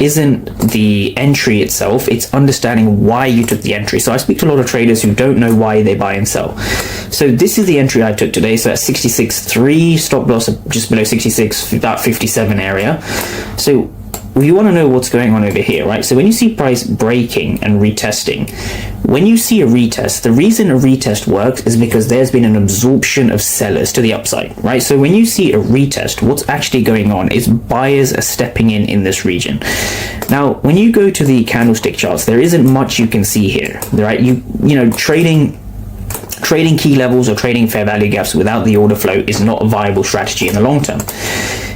isn't the entry itself, it's understanding why you took the entry. So I speak to a lot of traders who don't know why they buy and sell. So this is the entry I took today. So that's 66.3, stop loss just below 66, about 57 area. So you want to know what's going on over here, right? So when you see price breaking and retesting, when you see a retest, the reason a retest works is because there's been an absorption of sellers to the upside, right? So when you see a retest, what's actually going on is buyers are stepping in this region. Now, when you go to the candlestick charts, there isn't much you can see here, right? You know, trading key levels or trading fair value gaps without the order flow is not a viable strategy in the long term.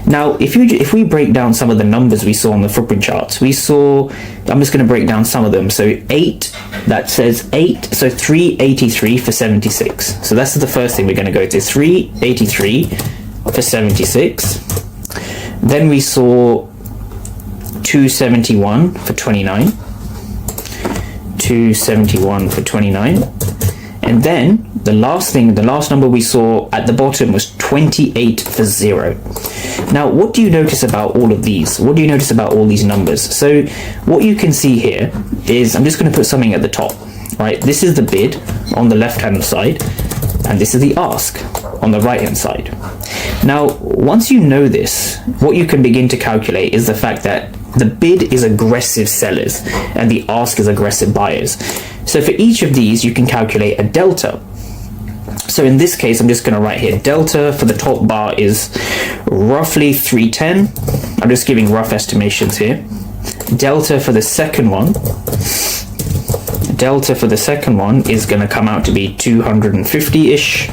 Now, if we break down some of the numbers we saw on the footprint charts, we saw, I'm just going to break down some of them. So 8, that says 8, so 383 for 76. So that's the first thing we're going to go to, 383 for 76. Then we saw 271 for 29. 271 for 29. And then the last number we saw at the bottom was 28 for 0. Now, what do you notice about all of these? What do you notice about all these numbers? So what you can see here is, I'm just going to put something at the top, right? This is the bid on the left-hand side, and this is the ask on the right-hand side. Now, once you know this, what you can begin to calculate is the fact that the bid is aggressive sellers and the ask is aggressive buyers. So for each of these, you can calculate a delta. So in this case, I'm just going to write here, delta for the top bar is roughly 310. I'm just giving rough estimations here. Delta for the second one is going to come out to be 250-ish.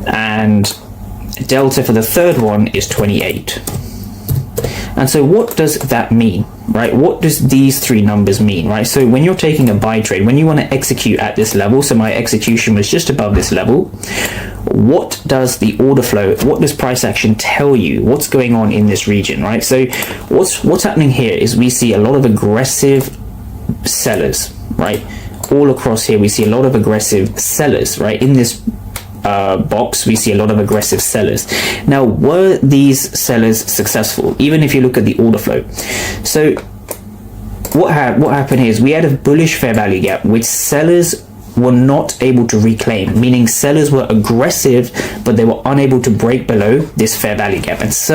And delta for the third one is 28. And so what does that mean, right? What does these three numbers mean, right? So when you're taking a buy trade, when you want to execute at this level, so my execution was just above this level, what does the order flow, what does price action tell you? What's going on in this region, right? So what's happening here is we see a lot of aggressive sellers, right? All across here, we see a lot of aggressive sellers, right? In this box, we see a lot of aggressive sellers. Now, were these sellers successful? Even if you look at the order flow. So what happened here is we had a bullish fair value gap, which sellers were not able to reclaim, meaning sellers were aggressive, but they were unable to break below this fair value gap. And so